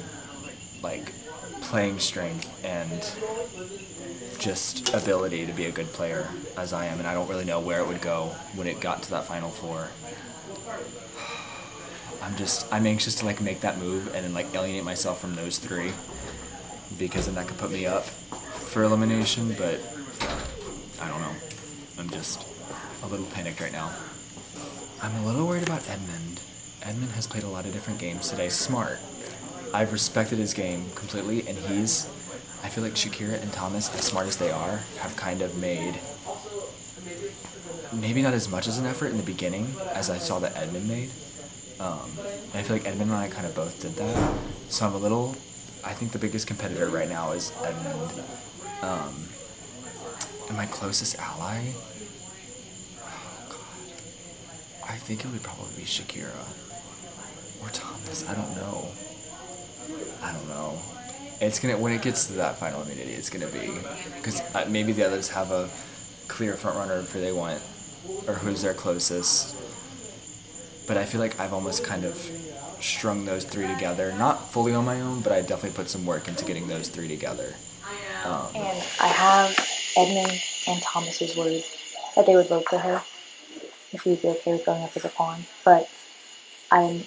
like playing strength and just ability to be a good player as I am, and I don't really know where it would go when it got to that final 4. I'm anxious to like make that move and then like alienate myself from those 3, because then that could put me up for elimination, but I don't know. I'm just a little panicked right now. I'm a little worried about Edmund. Edmund has played a lot of different games today. Smart. I've respected his game completely, and I feel like Shakira and Thomas, as smart as they are, have kind of made maybe not as much as an effort in the beginning as I saw that Edmund made. And I feel like Edmund and I kind of both did that. So I think the biggest competitor right now is Edmund. And my closest ally? Oh, God. I think it would probably be Shakira or Thomas. I don't know. It's gonna, when it gets to that final immunity, it's gonna be, because maybe the others have a clear front runner of who they want or who's their closest. But I feel like I've almost kind of strung those three together, not fully on my own, but I definitely put some work into getting those three together. And I have Edmund and Thomas's word that they would vote for her if we'd be okay with going up as a pawn. But I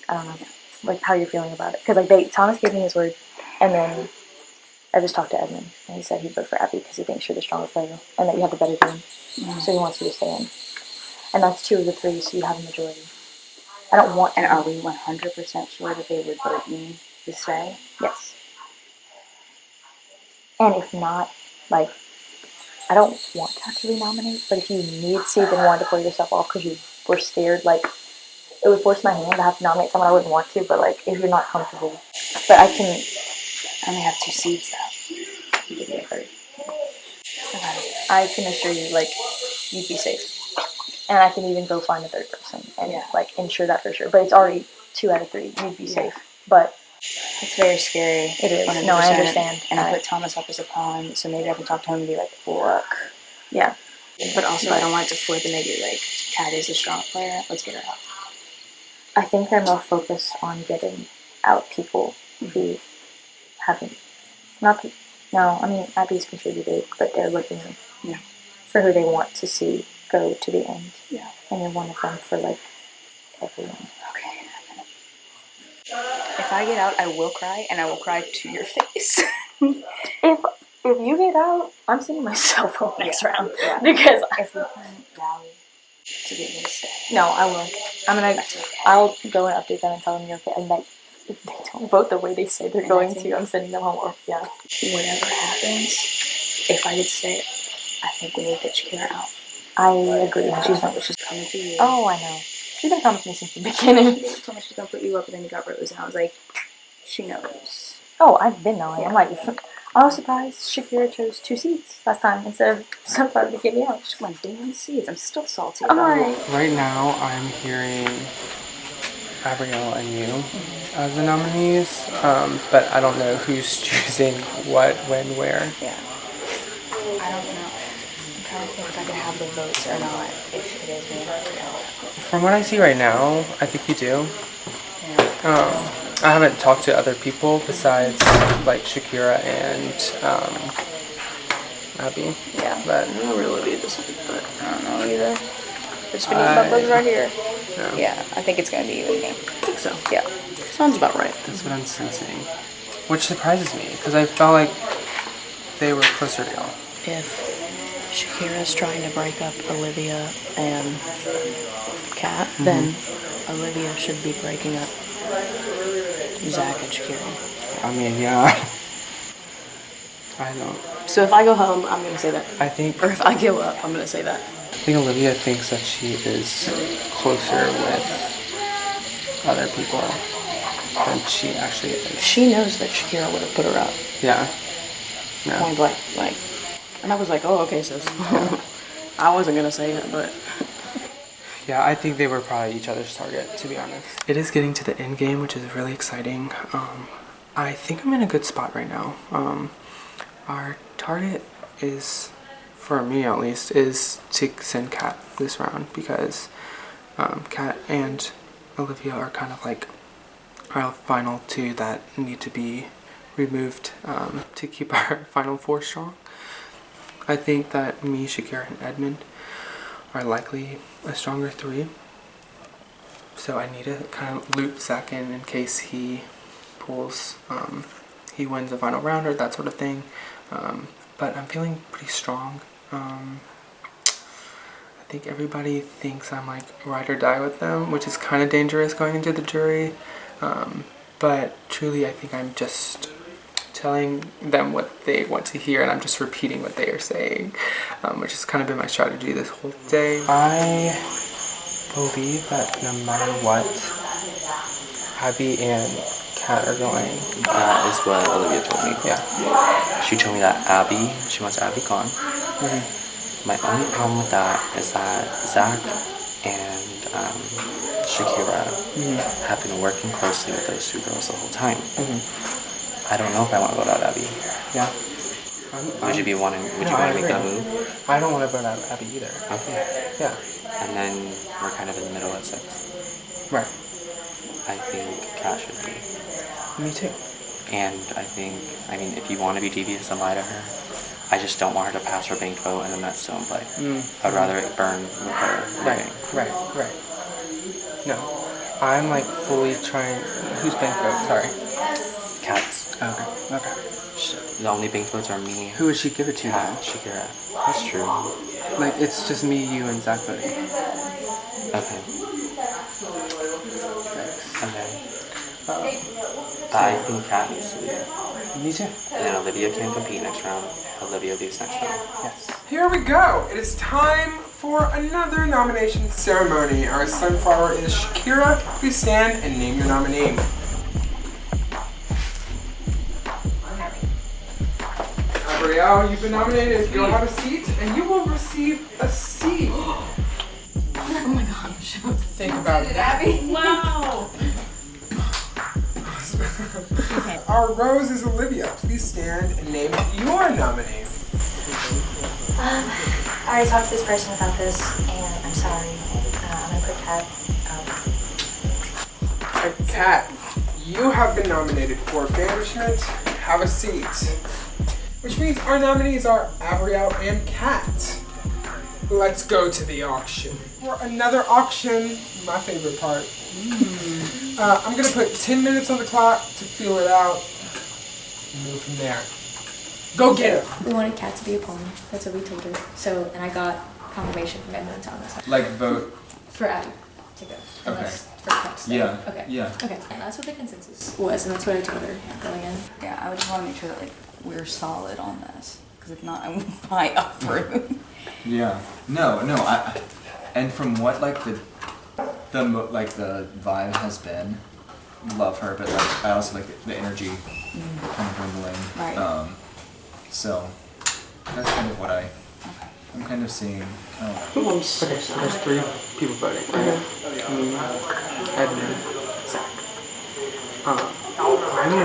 don't know, like how you're feeling about it. Because like Thomas gave me his word, and then I just talked to Edmund, and he said he'd vote for Abby because he thinks you're the stronger player and that you have the better game. So he wants you to stay in. And that's 2 of the 3, so you have a majority. I don't want. And are we 100% sure that they would vote me to stay? Yes. And if not, like, I don't want to have to renominate, but if you need seeds and wanted to pull yourself off because you were scared, like, it would force my hand to have to nominate someone I wouldn't want to, but, like, if you're not comfortable. But I only have 2 seeds, though. You could be a third. Okay. I can assure you, like, you'd be safe. And I can even go find a third person and, like, ensure that for sure. But it's already 2 out of 3. You'd be safe. But it's very scary. It is. 100%. No, I understand. And I put Thomas up as a pawn, so maybe I can talk to him and be like, look. Yeah. But also, I don't want it to flip and maybe like, Kat is a strong player. Let's get her out. I think they're more focused on getting out people who haven't. Abby's contributed, but they're looking for who they want to see go to the end. Yeah. And you're one of them for, like, everyone. Okay. If I get out, I will cry, and I will cry to your face. If you get out, I'm sending myself home next round. Yeah. Because if we can rally to get you to stay. No, I will. I'll go and update them and tell them you're okay. And like, if they don't vote the way they say they're going to, I'm sending them home. Or, whatever happens, if I get to stay, I think we need to get Shakira out. I agree. She's coming for you. Oh, I know. She's been coming to me since the beginning. She told me she's gonna put you up, and then you got Rose, and I was like, she knows. Oh, I've been knowing. I'm like, I was surprised Shakira chose 2 seeds last time instead of Sunflower to get me out. She went damn seeds. I'm still salty. Right now, I'm hearing Abrielle and you as the nominees, but I don't know who's choosing what, when, where. Yeah. I don't know. I'm trying to think if I can have the votes or not, if it is me or Abrielle. From what I see right now, I think you do. Yeah. I haven't talked to other people besides like Shakira and Abby. Yeah. But I'm not really be this week, but I don't know either. There's been buttons right here. Yeah, I think it's gonna be you and me. I think so. Yeah. Sounds about right. That's what I'm sensing. Which surprises me, because I felt like they were closer to y'all. If Shakira's trying to break up Olivia and Kat, then Olivia should be breaking up Zach and Shakira. I mean, yeah. I don't. So if I go home, I'm gonna say that. I think. Or if I give up, I'm gonna say that. I think Olivia thinks that she is closer with other people than she actually is. She knows that Shakira would have put her up. Yeah. Point blank, like. And I was like, oh, okay, sis. I wasn't gonna say it, but. Yeah, I think they were probably each other's target, to be honest. It is getting to the end game, which is really exciting. I think I'm in a good spot right now. Our target is, for me at least, is to send Kat this round because Kat and Olivia are kind of like our final 2 that need to be removed to keep our final 4 strong. I think that me, Shakira, and Edmund are likely a stronger 3. So I need to kind of loop Zach in case he pulls, he wins the final round or that sort of thing. But I'm feeling pretty strong. I think everybody thinks I'm like ride or die with them, which is kind of dangerous going into the jury. But truly, I think I'm just telling them what they want to hear, and I'm just repeating what they are saying, which has kind of been my strategy this whole day. I believe that no matter what, Abby and Kat are going. That is what Olivia told me. Yeah. She told me that she wants Abby gone. My only problem with that is that Zach and Shakira have been working closely with those two girls the whole time. I don't know if I want to vote out Abby. Yeah. Would you want to make that move? I don't want to vote out Abby either. Okay. Yeah. And then we're kind of in the middle at 6. Right. I think Kat should be. Me too. And I mean, if you want to be devious and lie to her, I just don't want her to pass her banked vote, and then that's still in play. I'd rather it burn with her. Right. No. I'm like fully trying. Who's banked vote? Sorry. Kat's. Okay. The only banked votes are me. Who would she give it to? Kat, Shakira. That's true. Like, it's just me, you, and Zach voting. Okay. I think Kat needs to leave. Me too. And then Olivia can compete next round. Olivia leaves next round. Yes. Here we go. It is time for another nomination ceremony. Our sunflower is Shakira. Please stand and name your nominee. Gabrielle, you've been nominated. Go have a seat, and you will receive a seat. Oh my gosh. Think about it, Abby. Wow. Our rose is Olivia. Please stand and name your nominee. I already talked to this person about this, and I'm sorry. I'm gonna put Kat. Kat, you have been nominated for banishment. Have a seat. Which means our nominees are Abrielle and Kat. Let's go to the auction. For another auction, my favorite part. I'm gonna put 10 minutes on the clock to feel it out and move from there. Go get her. We wanted Kat to be a pawn. That's what we told her. So, and I got confirmation from Edmund and Thomas. Like vote. For Abby to go. Unless for Kat to stay. Yeah. Okay. Yeah. Okay. And that's what the consensus was, and that's what I told her going in. Yeah, I would just want to make sure that like we're solid on this, because if not, I will fight up room. Yeah. No. And from what like the vibe has been, love her, but like I also like the energy kind of dwindling. Right. So that's kind of what I'm kind of seeing. Okay, so there's 3 people voting, right? Me, Edmund, Zach. I'm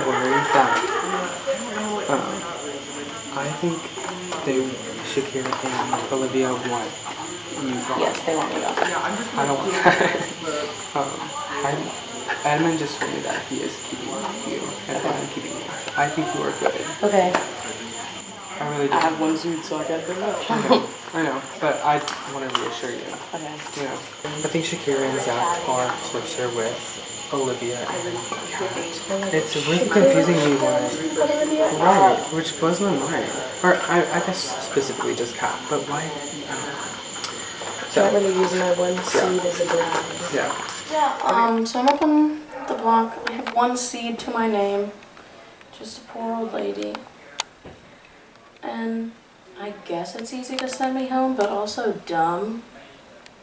worried that I think Shakira and Olivia want you gone. Yes, they want me gone. I don't want that. Edmund just told me that he is keeping you, and I'm keeping you. I think you are good. Okay. I really do. I have 1 suit, so I got the much. I know, but I want to reassure you. Okay. You know, I think Shakira and Zach are closer with Olivia and Kat. It's really confusing me why. Right, which blows my mind. Or I guess specifically just Kat, but why? I don't know. So, I'm really using my 1 seed as a ground. Yeah. Yeah, so I'm up on the block. I have 1 seed to my name. Just a poor old lady. And I guess it's easy to send me home, but also dumb.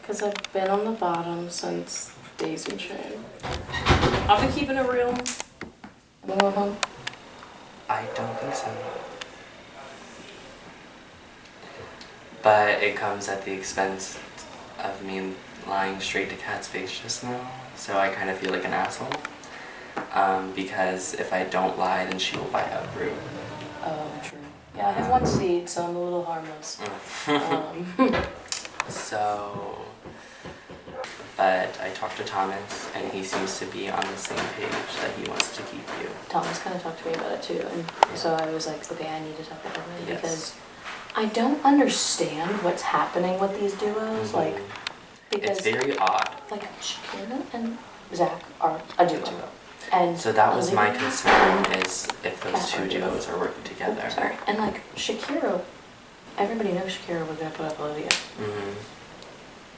Because I've been on the bottom since Daisy Chain. I'll be keeping it real. I don't think so. But it comes at the expense of me lying straight to Kat's face just now, so I kind of feel like an asshole. Because if I don't lie, then she will buy up Rue. Oh, true. Yeah, I have 1 seed, so I'm a little harmless. So, but I talked to Thomas, and he seems to be on the same page that he wants to keep you. Thomas kind of talked to me about it too, and so I was like, okay, I need to talk to him Yes. because I don't understand what's happening with these duos, like, because It's very odd. like Shakira and Zach are a duo. And So that was my Olivia concern, is if those Kat 2 are duo. duos are working together. Oh, sorry. And like Shakira, everybody knows Shakira was gonna put up Olivia.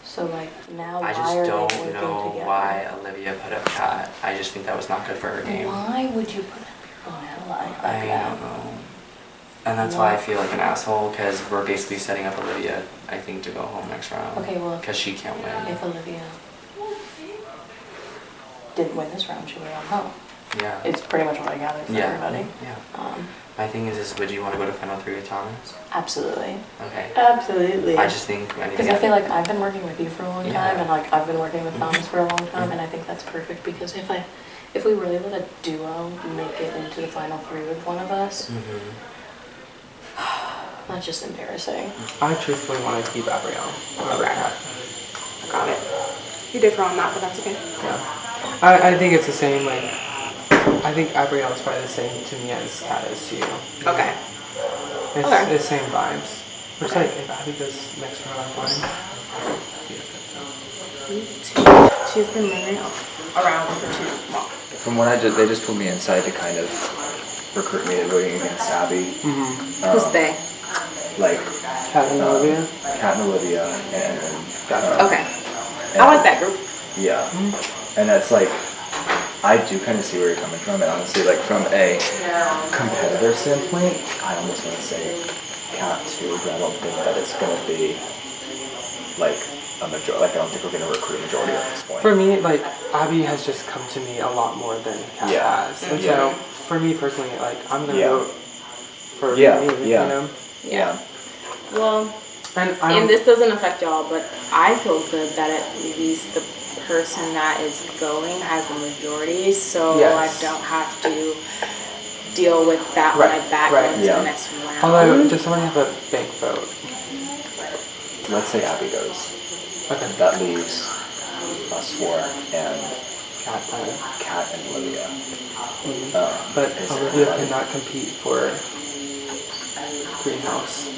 So like now I why just are don't they working know together? why Olivia put up Kat. I just think that was not good for her game. Why would you put up your own ally like I that? don't know. And that's why I feel like an asshole, because we're basically setting up Olivia, I think, to go home next round. Okay, well, because she can't win. If Olivia didn't win this round, she would have gone home. Yeah. It's pretty much what I gathered from everybody. Yeah. My thing is would you want to go to Final 3 with Thomas? Absolutely. Okay. Absolutely. I just think because I feel like I've been working with you for a long time, and like I've been working with Thomas for a long time, and I think that's perfect because if we really let a duo make it into the Final 3 with one of us, that's just embarrassing. I truthfully want to keep Abrielle. Okay. I got it. You differ on that, but that's okay. Yeah. I think it's the same, like, I think Abrielle is probably the same to me as Kat is to you. Okay. It's Okay. the same vibes. Which, like, if Abby goes next round, I'm fine. She's been running around for too long. From what they just put me inside to kind of recruit me to going against Abby. Who's they? Like Kat and Olivia. Kat and Olivia, and okay. I like that group. Yeah, and that's like, I do kind of see where you're coming from, and honestly, like from a competitor standpoint, I almost want to say Kat too, but I don't think that it's gonna be like a majority. Like I don't think we're gonna recruit a majority at this point. For me, like, Abby has just come to me a lot more than Kat has. And so, for me personally, like, I'm gonna vote for me, you know? Yeah. Well, and this doesn't affect y'all, but I feel good that at least the person that is going has the majority, so I don't have to deal with that when I back into the next round. Although, does someone have a bank vote? Let's say Abby goes. Okay. That leaves us four and Kat and Olivia. But Olivia cannot compete for Greenhouse.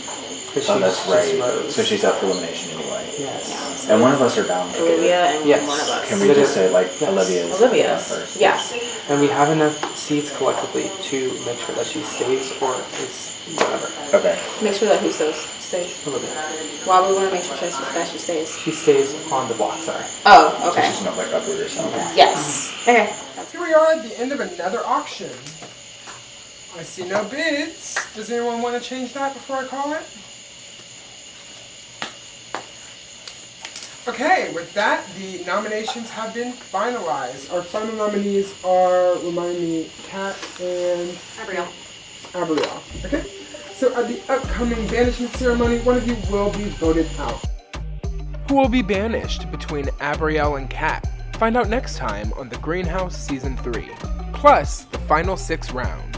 That's right. So she's up for elimination anyway. Yes. And one of us are down. Olivia and one of us. Can we just say like Olivia's first? Yes. And we have enough seats collectively to make sure that she stays or is whatever. Okay. Make sure that who stays. Olivia. Why would we want to make sure that she stays? She stays on the block, sorry. Oh, okay. So she's not like uproot or something. Yes. Okay. Here we are at the end of another auction. I see no bids. Does anyone want to change that before I call it? Okay, with that, the nominations have been finalized. Our final nominees are, remind me, Kat and Abrielle. Okay? So at the upcoming banishment ceremony, one of you will be voted out. Who will be banished between Abrielle and Kat? Find out next time on The Greenhouse Season 3. Plus, the final 6 rounds.